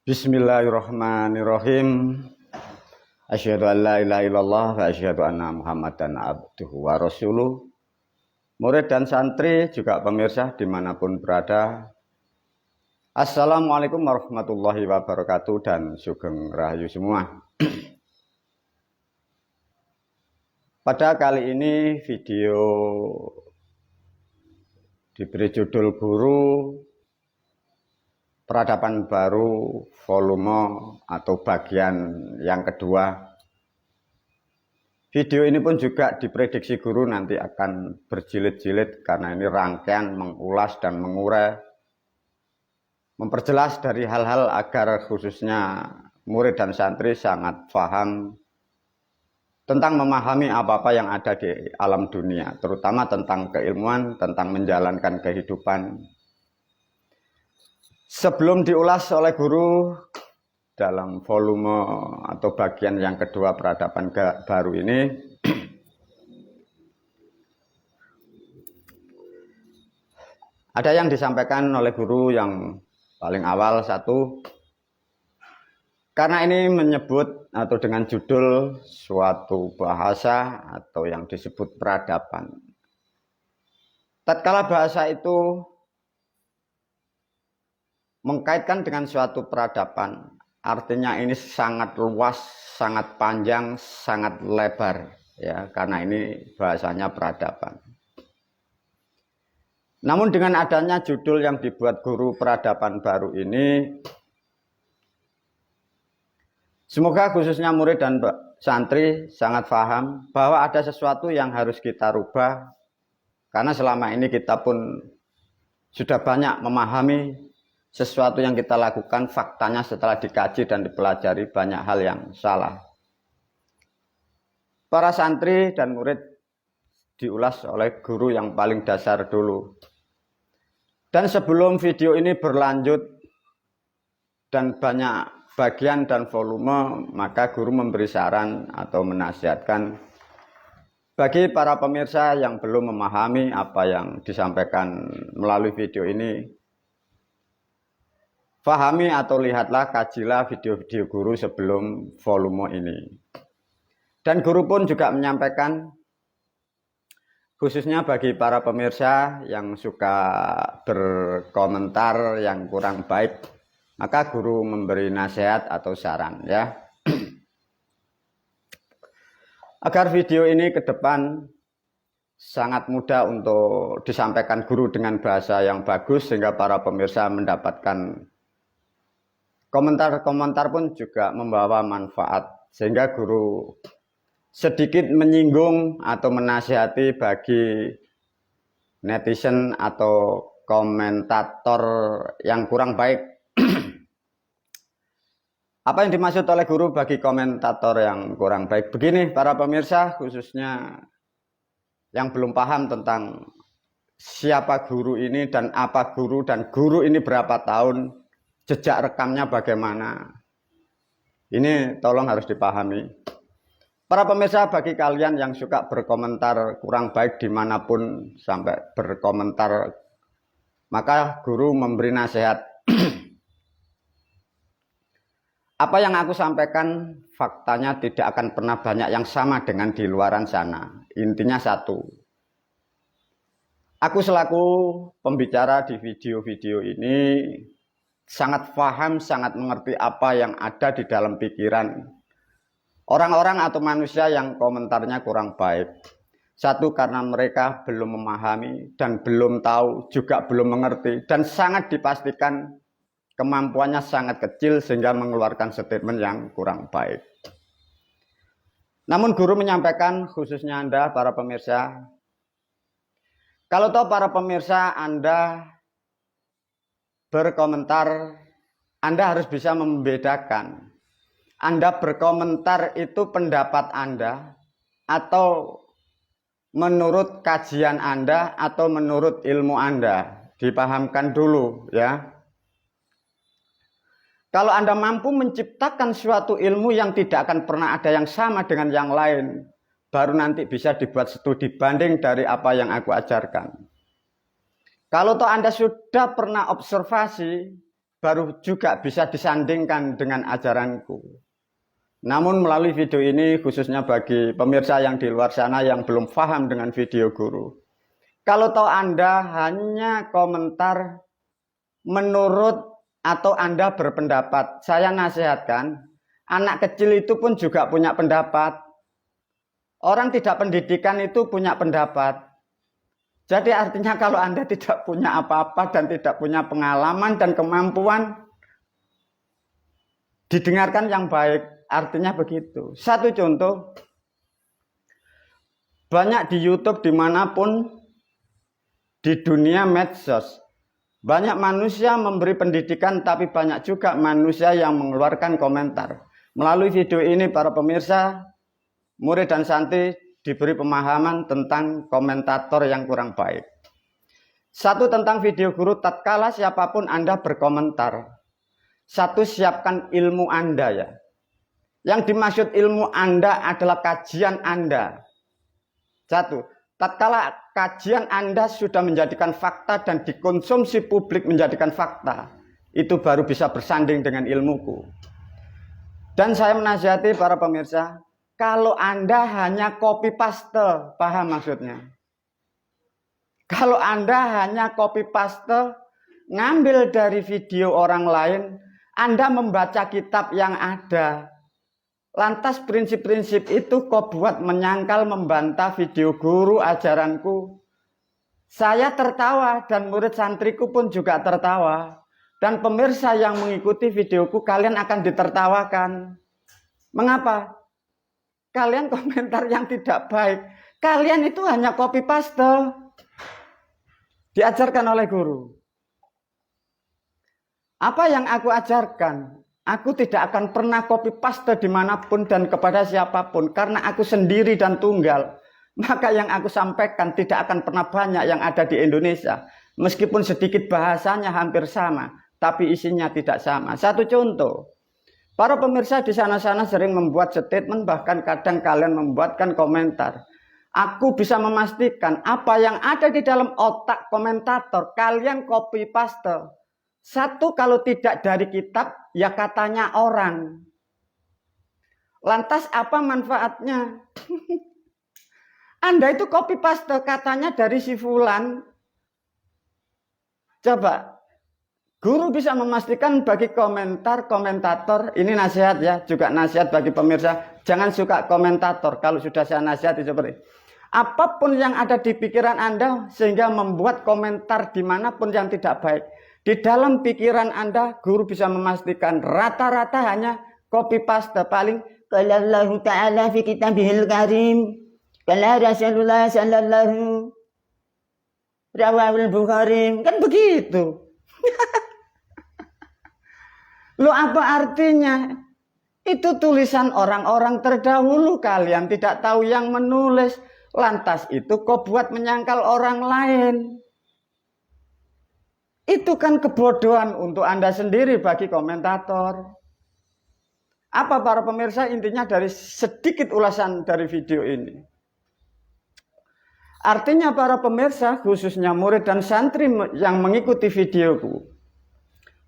Bismillahirrahmanirrahim. Asyhadu an la ilaha illallah wa asyhadu anna Muhammadan abduhu wa rasuluh. Murid dan santri juga pemirsa dimanapun berada, Assalamualaikum warahmatullahi wabarakatuh dan sugeng rahayu semua. Pada kali ini video diberi judul Guru Peradaban Baru volume atau bagian yang kedua. Video ini pun juga diprediksi guru nanti akan berjilid-jilid karena ini rangkaian mengulas dan mengurai, memperjelas dari hal-hal agar khususnya murid dan santri sangat paham tentang memahami apa-apa yang ada di alam dunia, terutama tentang keilmuan, tentang menjalankan kehidupan. Sebelum diulas oleh guru dalam volume atau bagian yang kedua peradaban baru ini, ada yang disampaikan oleh guru yang paling awal satu, karena ini menyebut atau dengan judul suatu bahasa atau yang disebut peradaban. Tatkala bahasa itu mengkaitkan dengan suatu peradaban, artinya ini sangat luas, sangat panjang, sangat lebar, ya, karena ini bahasanya peradaban. Namun dengan adanya judul yang dibuat guru peradaban baru ini, semoga khususnya murid dan santri sangat paham bahwa ada sesuatu yang harus kita rubah, karena selama ini kita pun sudah banyak memahami sesuatu yang kita lakukan, faktanya setelah dikaji dan dipelajari banyak hal yang salah. Para santri dan murid diulas oleh guru yang paling dasar dulu. Dan sebelum video ini berlanjut dan banyak bagian dan volume, maka guru memberi saran atau menasihatkan bagi para pemirsa yang belum memahami apa yang disampaikan melalui video ini, pahami atau lihatlah, kajilah video-video guru sebelum volume ini. Dan guru pun juga menyampaikan, khususnya bagi para pemirsa yang suka berkomentar yang kurang baik, maka guru memberi nasihat atau saran, ya. Agar video ini ke depan sangat mudah untuk disampaikan guru dengan bahasa yang bagus, sehingga para pemirsa mendapatkan komentar-komentar pun juga membawa manfaat, sehingga guru sedikit menyinggung atau menasihati bagi netizen atau komentator yang kurang baik. Apa yang dimaksud oleh guru bagi komentator yang kurang baik? Begini para pemirsa, khususnya yang belum paham tentang siapa guru ini dan apa guru, dan guru ini berapa tahun, jejak rekamnya bagaimana, ini tolong harus dipahami. Para pemirsa, bagi kalian yang suka berkomentar kurang baik dimanapun sampai berkomentar, maka guru memberi nasihat. Apa yang aku sampaikan faktanya tidak akan pernah banyak yang sama dengan di luaran sana. Intinya satu, aku selaku pembicara di video-video ini sangat paham, sangat mengerti apa yang ada di dalam pikiran orang-orang atau manusia yang komentarnya kurang baik. Satu, karena mereka belum memahami dan belum tahu, juga belum mengerti, dan sangat dipastikan kemampuannya sangat kecil sehingga mengeluarkan statement yang kurang baik. Namun guru menyampaikan, khususnya Anda para pemirsa, kalau tahu para pemirsa Anda berkomentar, Anda harus bisa membedakan. Anda berkomentar itu pendapat Anda, atau menurut kajian Anda, atau menurut ilmu Anda. Dipahamkan dulu, ya. Kalau Anda mampu menciptakan suatu ilmu yang tidak akan pernah ada yang sama dengan yang lain, baru nanti bisa dibuat studi banding dari apa yang aku ajarkan. Kalau toh Anda sudah pernah observasi baru juga bisa disandingkan dengan ajaranku. Namun melalui video ini khususnya bagi pemirsa yang di luar sana yang belum paham dengan video guru. Kalau tahu Anda hanya komentar menurut atau Anda berpendapat, saya nasihatkan, anak kecil itu pun juga punya pendapat. Orang tidak pendidikan itu punya pendapat. Jadi artinya kalau Anda tidak punya apa-apa dan tidak punya pengalaman dan kemampuan, didengarkan yang baik, artinya begitu. Satu contoh, banyak di YouTube dimanapun di dunia medsos, banyak manusia memberi pendidikan, tapi banyak juga manusia yang mengeluarkan komentar. Melalui video ini para pemirsa, murid dan santri diberi pemahaman tentang komentator yang kurang baik. Satu, tentang video guru, tatkala siapapun Anda berkomentar, satu, siapkan ilmu Anda ya. Yang dimaksud ilmu Anda adalah kajian Anda. Satu, tatkala kajian Anda sudah menjadikan fakta dan dikonsumsi publik menjadikan fakta, itu baru bisa bersanding dengan ilmuku. Dan saya menasihati para pemirsa, kalau Anda hanya copy paste, paham maksudnya? Kalau Anda hanya copy paste, ngambil dari video orang lain, Anda membaca kitab yang ada. Lantas prinsip-prinsip itu kok buat menyangkal, membantah video guru, ajaranku. Saya tertawa dan murid santriku pun juga tertawa. Dan pemirsa yang mengikuti videoku, kalian akan ditertawakan. Mengapa? Kalian komentar yang tidak baik. Kalian itu hanya copy paste. Diajarkan oleh guru. Apa yang aku ajarkan? Aku tidak akan pernah copy paste dimanapun dan kepada siapapun. Karena aku sendiri dan tunggal. Maka yang aku sampaikan tidak akan pernah banyak yang ada di Indonesia. Meskipun sedikit bahasanya hampir sama. Tapi isinya tidak sama. Satu contoh. Para pemirsa di sana-sana sering membuat statement, bahkan kadang kalian membuatkan komentar. Aku bisa memastikan apa yang ada di dalam otak komentator, kalian copy paste. Satu, kalau tidak dari kitab, ya katanya orang. Lantas apa manfaatnya? Anda itu copy paste katanya dari si fulan. Coba. Guru bisa memastikan bagi komentator, ini nasihat ya, juga nasihat bagi pemirsa, jangan suka komentator kalau sudah saya nasihati seperti apapun yang ada di pikiran Anda sehingga membuat komentar dimanapun yang tidak baik. Di dalam pikiran Anda, guru bisa memastikan rata-rata hanya copy paste, paling qala Allah Ta'ala fi kitabihil karim, qala Rasulullah sallallahu rawahul Bukhari, kan begitu. Loh, apa artinya? Itu tulisan orang-orang terdahulu, kalian tidak tahu yang menulis. Lantas itu kok buat menyangkal orang lain. Itu kan kebodohan untuk Anda sendiri bagi komentator. Apa para pemirsa intinya dari sedikit ulasan dari video ini? Artinya para pemirsa, khususnya murid dan santri yang mengikuti videoku,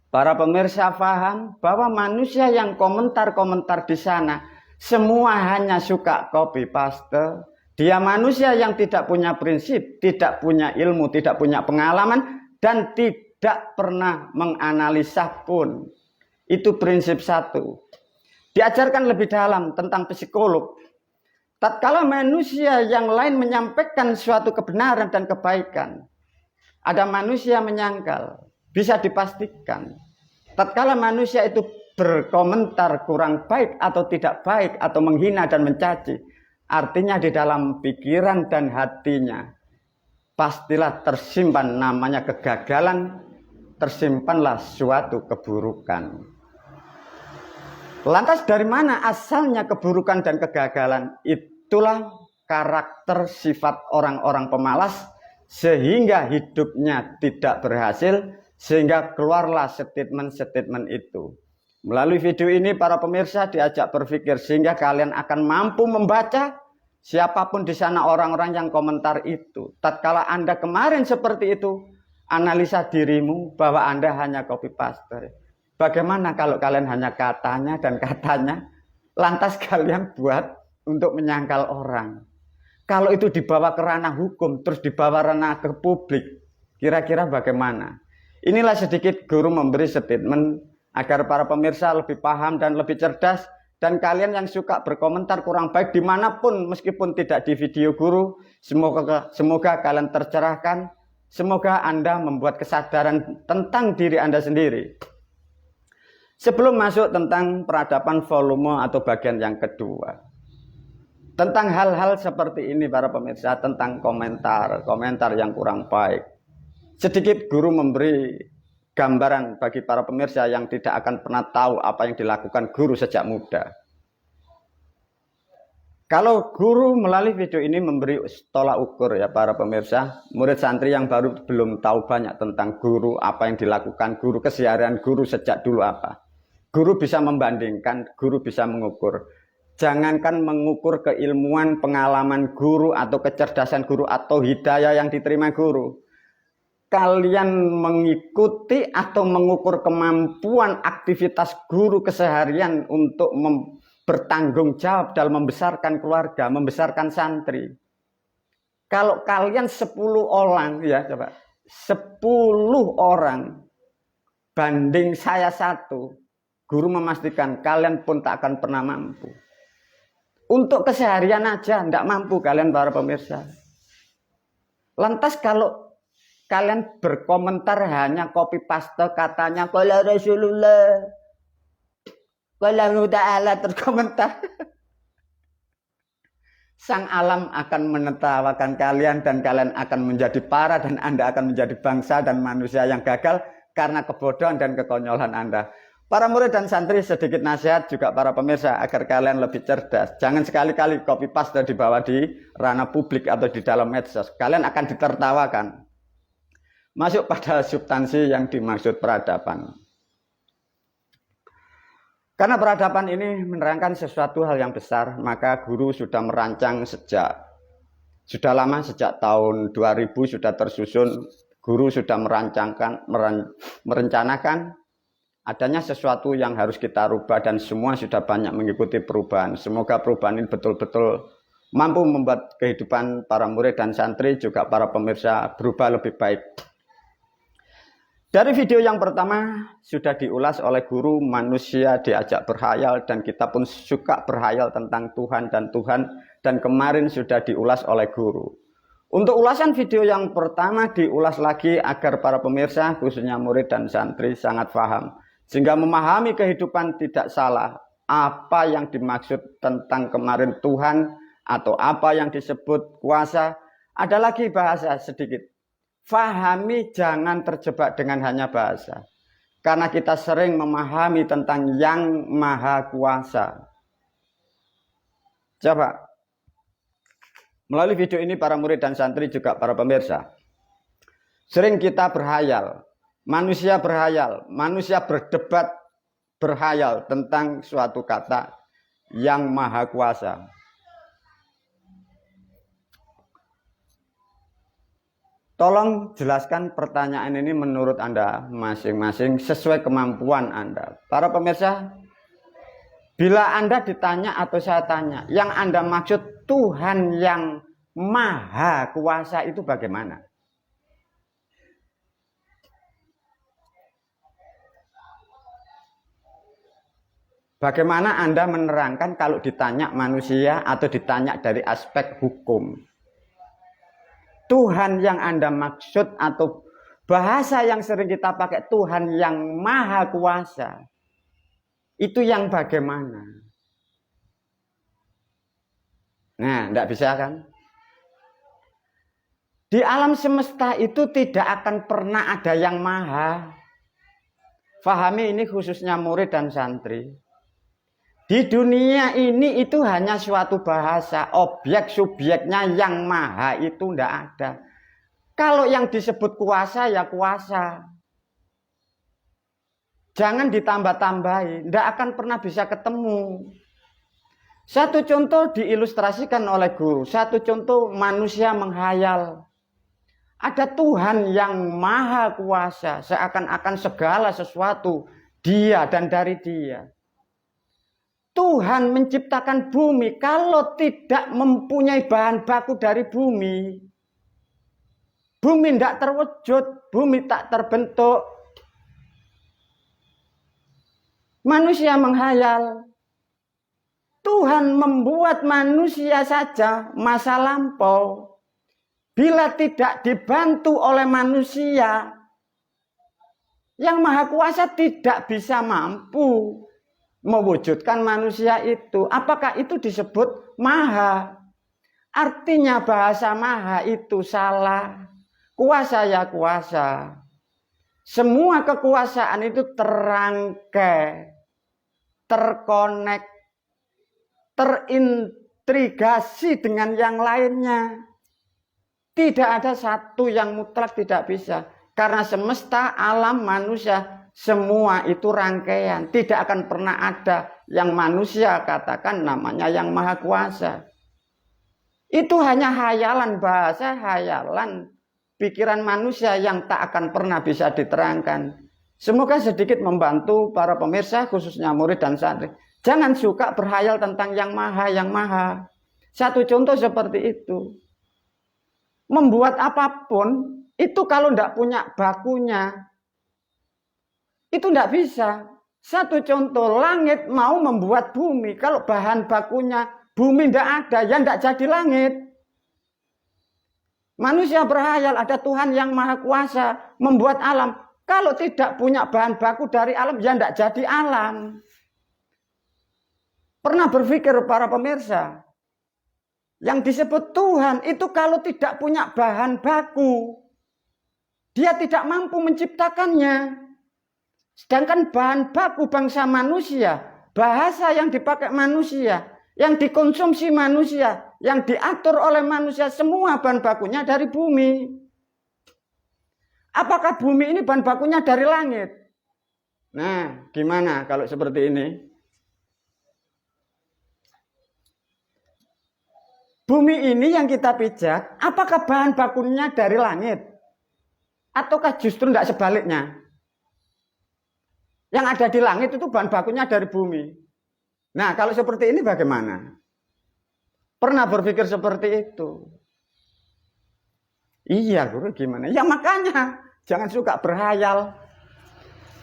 para pemirsa paham bahwa manusia yang komentar-komentar di sana semua hanya suka copy paste. Dia manusia yang tidak punya prinsip, tidak punya ilmu, tidak punya pengalaman, dan tidak pernah menganalisa pun. Itu prinsip satu. Diajarkan lebih dalam tentang psikolog. Tatkala manusia yang lain menyampaikan suatu kebenaran dan kebaikan, ada manusia menyangkal. Bisa dipastikan, tatkala manusia itu berkomentar kurang baik atau tidak baik atau menghina dan mencaci, artinya di dalam pikiran dan hatinya pastilah tersimpan namanya kegagalan, tersimpanlah suatu keburukan. Lantas dari mana asalnya keburukan dan kegagalan? Itulah karakter sifat orang-orang pemalas sehingga hidupnya tidak berhasil. Sehingga keluarlah statement-statement itu. Melalui video ini para pemirsa diajak berpikir sehingga kalian akan mampu membaca siapapun di sana orang-orang yang komentar itu. Tatkala Anda kemarin seperti itu, analisa dirimu bahwa Anda hanya copy paste. Bagaimana kalau kalian hanya katanya dan katanya, lantas kalian buat untuk menyangkal orang? Kalau itu dibawa ke ranah hukum, terus dibawa ranah ke publik, kira-kira bagaimana? Inilah sedikit guru memberi statement agar para pemirsa lebih paham dan lebih cerdas. Dan kalian yang suka berkomentar kurang baik dimanapun, meskipun tidak di video guru, semoga kalian tercerahkan. Semoga Anda membuat kesadaran tentang diri Anda sendiri. Sebelum masuk tentang peradaban volume atau bagian yang kedua, tentang hal-hal seperti ini para pemirsa, tentang komentar yang kurang baik, sedikit guru memberi gambaran bagi para pemirsa yang tidak akan pernah tahu apa yang dilakukan guru sejak muda. Kalau guru melalui video ini memberi tolak ukur ya para pemirsa, murid santri yang baru belum tahu banyak tentang guru, apa yang dilakukan guru, keseharian guru sejak dulu apa. Guru bisa membandingkan, guru bisa mengukur. Jangankan mengukur keilmuan, pengalaman guru atau kecerdasan guru atau hidayah yang diterima guru. Kalian mengikuti atau mengukur kemampuan aktivitas guru keseharian untuk bertanggung jawab dalam membesarkan keluarga, membesarkan santri. Kalau kalian 10 orang ya coba, 10 orang banding saya 1, guru memastikan kalian pun tak akan pernah mampu. Untuk keseharian aja tidak mampu kalian para pemirsa. Lantas kalau kalian berkomentar hanya copy paste katanya qala Rasulullah, qala ta'ala terkomentar. Sang alam akan menertawakan kalian dan kalian akan menjadi parah dan Anda akan menjadi bangsa dan manusia yang gagal karena kebodohan dan kekonyolan Anda. Para murid dan santri, sedikit nasihat juga para pemirsa agar kalian lebih cerdas. Jangan sekali-kali copy paste dibawa di ranah publik atau di dalam medsos. Kalian akan ditertawakan. Masuk pada substansi yang dimaksud peradaban. Karena peradaban ini menerangkan sesuatu hal yang besar, maka guru sudah merancang sudah lama, sejak tahun 2000 sudah tersusun, guru sudah merencanakan adanya sesuatu yang harus kita rubah dan semua sudah banyak mengikuti perubahan. Semoga perubahan ini betul-betul mampu membuat kehidupan para murid dan santri juga para pemirsa berubah lebih baik. Dari video yang pertama sudah diulas oleh guru, manusia diajak berhayal dan kita pun suka berhayal tentang Tuhan dan kemarin sudah diulas oleh guru. Untuk ulasan video yang pertama diulas lagi agar para pemirsa khususnya murid dan santri sangat paham sehingga memahami kehidupan tidak salah apa yang dimaksud tentang kemarin Tuhan atau apa yang disebut kuasa. Ada lagi bahasa sedikit. Fahami, jangan terjebak dengan hanya bahasa. Karena kita sering memahami tentang yang maha kuasa. Coba. Melalui video ini para murid dan santri juga para pemirsa. Sering kita berhayal. Manusia berdebat berhayal tentang suatu kata yang maha kuasa. Tolong jelaskan pertanyaan ini menurut Anda masing-masing sesuai kemampuan Anda. Para pemirsa, bila Anda ditanya atau saya tanya, yang Anda maksud Tuhan yang maha kuasa itu bagaimana? Bagaimana Anda menerangkan kalau ditanya manusia atau ditanya dari aspek hukum? Tuhan yang Anda maksud atau bahasa yang sering kita pakai Tuhan yang maha kuasa. Itu yang bagaimana? Nah, tidak bisa kan? Di alam semesta itu tidak akan pernah ada yang maha. Fahami ini khususnya murid dan santri. Di dunia ini itu hanya suatu bahasa, objek subjeknya yang maha itu tidak ada. Kalau yang disebut kuasa ya kuasa. Jangan ditambah-tambahi, tidak akan pernah bisa ketemu. Satu contoh diilustrasikan oleh guru, satu contoh manusia menghayal. Ada Tuhan yang maha kuasa, seakan-akan segala sesuatu Dia dan dari Dia. Tuhan menciptakan bumi kalau tidak mempunyai bahan baku dari bumi. Bumi tidak terwujud, bumi tak terbentuk. Manusia menghayal. Tuhan membuat manusia saja masa lampau. Bila tidak dibantu oleh manusia, Yang Maha Kuasa tidak bisa mampu mewujudkan manusia itu. Apakah itu disebut maha? Artinya bahasa maha itu salah. Kuasa ya kuasa. Semua kekuasaan itu terangkai, terkonek, terintegrasi dengan yang lainnya. Tidak ada satu yang mutlak tidak bisa. Karena semesta, alam, manusia, semua itu rangkaian. Tidak akan pernah ada yang manusia katakan namanya yang Maha Kuasa. Itu hanya hayalan bahasa, hayalan pikiran manusia yang tak akan pernah bisa diterangkan. Semoga sedikit membantu para pemirsa, khususnya murid dan santri. Jangan suka berhayal tentang yang maha, yang maha. Satu contoh seperti itu. Membuat apapun, itu kalau tidak punya bakunya, itu tidak bisa. Satu contoh, langit mau membuat bumi. Kalau bahan bakunya bumi tidak ada, ya tidak jadi langit. Manusia berhayal ada Tuhan yang Maha Kuasa membuat alam. Kalau tidak punya bahan baku dari alam, ya tidak jadi alam. Pernah berpikir para pemirsa, yang disebut Tuhan itu kalau tidak punya bahan baku, dia tidak mampu menciptakannya. Sedangkan bahan baku bangsa manusia, bahasa yang dipakai manusia, yang dikonsumsi manusia, yang diatur oleh manusia, semua bahan bakunya dari bumi. Apakah bumi ini bahan bakunya dari langit? Nah, gimana kalau seperti ini? Bumi ini yang kita pijak, apakah bahan bakunya dari langit? Ataukah justru tidak sebaliknya? Yang ada di langit itu bahan bakunya dari bumi. Nah, kalau seperti ini bagaimana? Pernah berpikir seperti itu? Iya, guru, gimana? Ya makanya, jangan suka berhayal.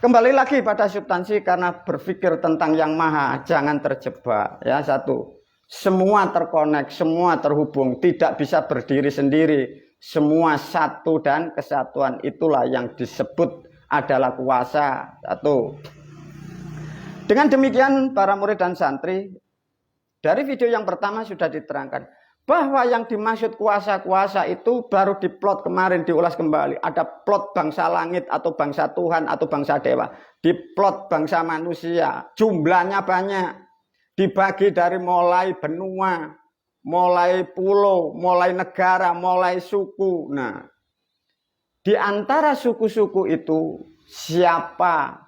Kembali lagi pada substansi, karena berpikir tentang yang maha, jangan terjebak. Ya, satu, semua terkonek, semua terhubung, tidak bisa berdiri sendiri. Semua satu dan kesatuan, itulah yang disebut adalah kuasa. Satu. Dengan demikian para murid dan santri, dari video yang pertama sudah diterangkan bahwa yang dimaksud kuasa-kuasa itu baru diplot kemarin, diulas kembali. Ada plot bangsa langit atau bangsa Tuhan atau bangsa dewa. Diplot bangsa manusia, jumlahnya banyak. Dibagi dari mulai benua, mulai pulau, mulai negara, mulai suku. Nah, di antara suku-suku itu siapa?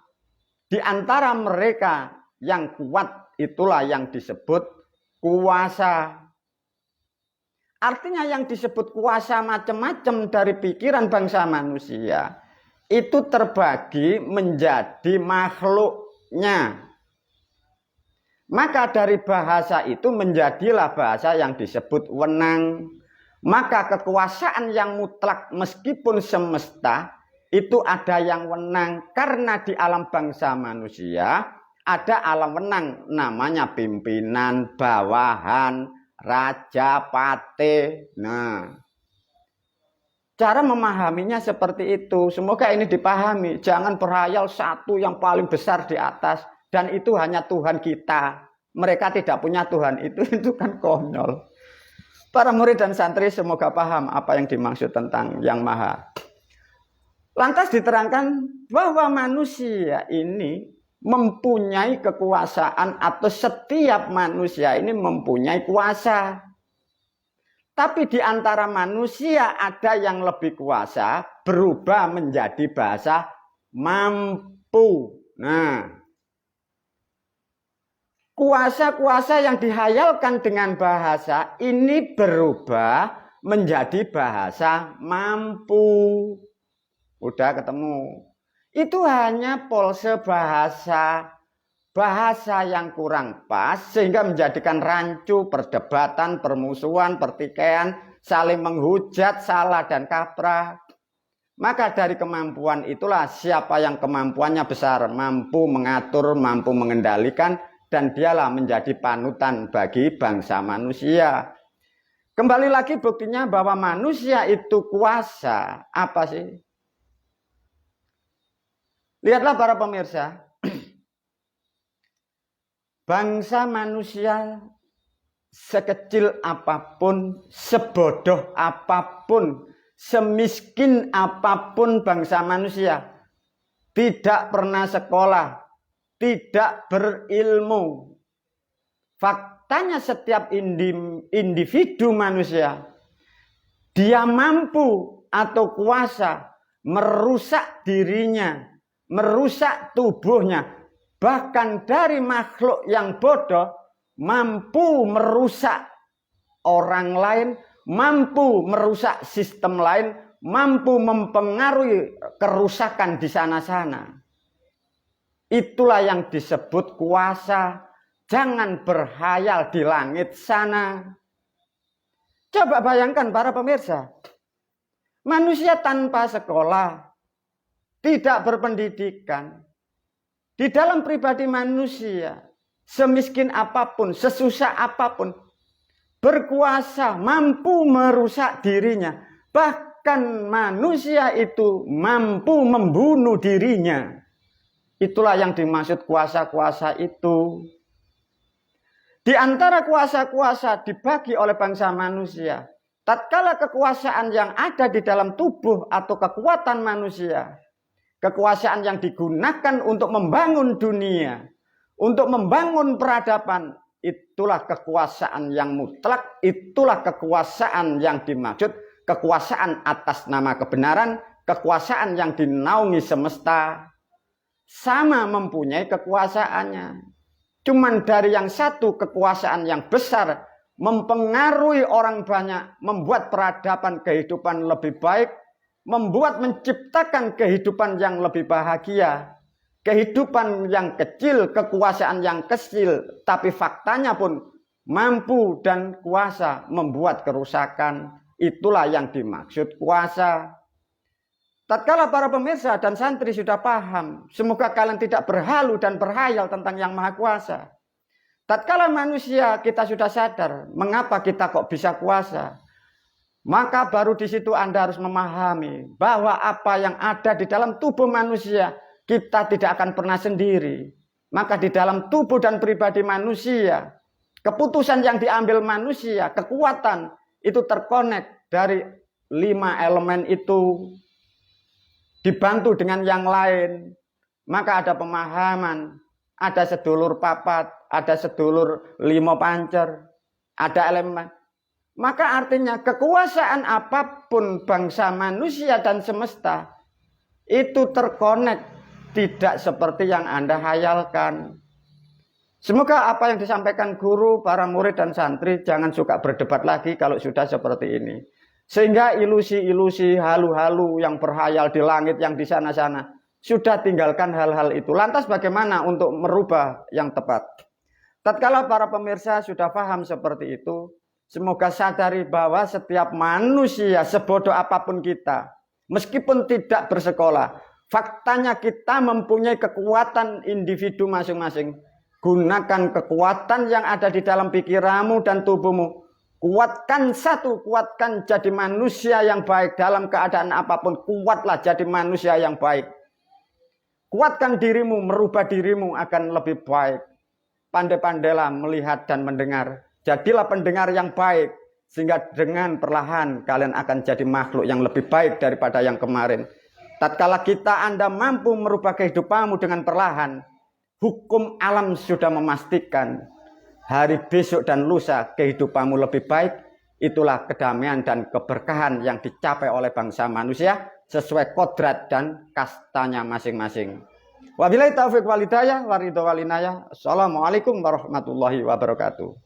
Di antara mereka yang kuat itulah yang disebut kuasa. Artinya yang disebut kuasa macam-macam dari pikiran bangsa manusia itu terbagi menjadi makhluknya. Maka dari bahasa itu menjadilah bahasa yang disebut wenang. Maka kekuasaan yang mutlak meskipun semesta itu ada yang wenang. Karena di alam bangsa manusia ada alam wenang, namanya pimpinan, bawahan, raja, pate. Nah, cara memahaminya seperti itu. Semoga ini dipahami. Jangan berhayal satu yang paling besar di atas. Dan itu hanya Tuhan kita. Mereka tidak punya Tuhan itu kan konyol. Para murid dan santri semoga paham apa yang dimaksud tentang yang maha. Lantas diterangkan bahwa manusia ini mempunyai kekuasaan, atau setiap manusia ini mempunyai kuasa. Tapi di antara manusia ada yang lebih kuasa, berubah menjadi bahasa mampu. Nah, kuasa-kuasa yang dihayalkan dengan bahasa ini berubah menjadi bahasa mampu. Udah ketemu. itu hanya polse bahasa yang kurang pas sehingga menjadikan rancu, perdebatan, permusuhan, pertikaian, saling menghujat, salah dan kaprah. Maka dari kemampuan itulah siapa yang kemampuannya besar, mampu mengatur, mampu mengendalikan, dan dialah menjadi panutan bagi bangsa manusia. Kembali lagi buktinya bahwa manusia itu kuasa. Apa sih? Lihatlah para pemirsa. Bangsa manusia sekecil apapun, sebodoh apapun, semiskin apapun bangsa manusia, tidak pernah sekolah, tidak berilmu. Faktanya setiap individu manusia, dia mampu atau kuasa merusak dirinya, merusak tubuhnya. Bahkan dari makhluk yang bodoh, mampu merusak orang lain, mampu merusak sistem lain, mampu mempengaruhi kerusakan di sana-sana. Itulah yang disebut kuasa. Jangan berhayal di langit sana. Coba bayangkan para pemirsa. Manusia tanpa sekolah, tidak berpendidikan. Di dalam pribadi manusia, semiskin apapun, sesusah apapun, berkuasa, mampu merusak dirinya. Bahkan manusia itu mampu membunuh dirinya. Itulah yang dimaksud kuasa-kuasa itu. Di antara kuasa-kuasa dibagi oleh bangsa manusia, tatkala kekuasaan yang ada di dalam tubuh atau kekuatan manusia, kekuasaan yang digunakan untuk membangun dunia, untuk membangun peradaban, itulah kekuasaan yang mutlak, itulah kekuasaan yang dimaksud, kekuasaan atas nama kebenaran, kekuasaan yang dinaungi semesta. Sama mempunyai kekuasaannya. Cuman dari yang satu kekuasaan yang besar mempengaruhi orang banyak, membuat peradaban kehidupan lebih baik, membuat menciptakan kehidupan yang lebih bahagia. Kehidupan yang kecil, kekuasaan yang kecil, tapi faktanya pun mampu dan kuasa membuat kerusakan. Itulah yang dimaksud kuasa. Tatkala para pemirsa dan santri sudah paham, semoga kalian tidak berhalu dan berhayal tentang Yang Maha Kuasa. Tatkala manusia kita sudah sadar, mengapa kita kok bisa kuasa? Maka baru di situ Anda harus memahami bahwa apa yang ada di dalam tubuh manusia, kita tidak akan pernah sendiri. Maka di dalam tubuh dan pribadi manusia, keputusan yang diambil manusia, kekuatan, itu terkonek dari 5 elemen itu. Dibantu dengan yang lain, maka ada pemahaman, ada sedulur papat, ada sedulur limo pancer, ada elemen. Maka artinya kekuasaan apapun bangsa manusia dan semesta itu terkonek, tidak seperti yang Anda hayalkan. Semoga apa yang disampaikan guru, para murid dan santri jangan suka berdebat lagi kalau sudah seperti ini. Sehingga ilusi-ilusi, halu-halu yang berhayal di langit, yang di sana-sana, sudah tinggalkan hal-hal itu. Lantas bagaimana untuk merubah yang tepat? Tatkala para pemirsa sudah paham seperti itu, semoga sadari bahwa setiap manusia, sebodoh apapun kita, meskipun tidak bersekolah, faktanya kita mempunyai kekuatan individu masing-masing. Gunakan kekuatan yang ada di dalam pikiranmu dan tubuhmu. Kuatkan satu, kuatkan jadi manusia yang baik dalam keadaan apapun. Kuatlah jadi manusia yang baik. Kuatkan dirimu, merubah dirimu akan lebih baik. Pandai-pandailah melihat dan mendengar. Jadilah pendengar yang baik. Sehingga dengan perlahan kalian akan jadi makhluk yang lebih baik daripada yang kemarin. Tatkala Anda mampu merubah kehidupanmu dengan perlahan, hukum alam sudah memastikan hari besok dan lusa kehidupanmu lebih baik. Itulah kedamaian dan keberkahan yang dicapai oleh bangsa manusia sesuai kodrat dan kastanya masing-masing. Wabillahi taufiq wal hidayah wa ridho wal inayah. Assalamualaikum warahmatullahi wabarakatuh.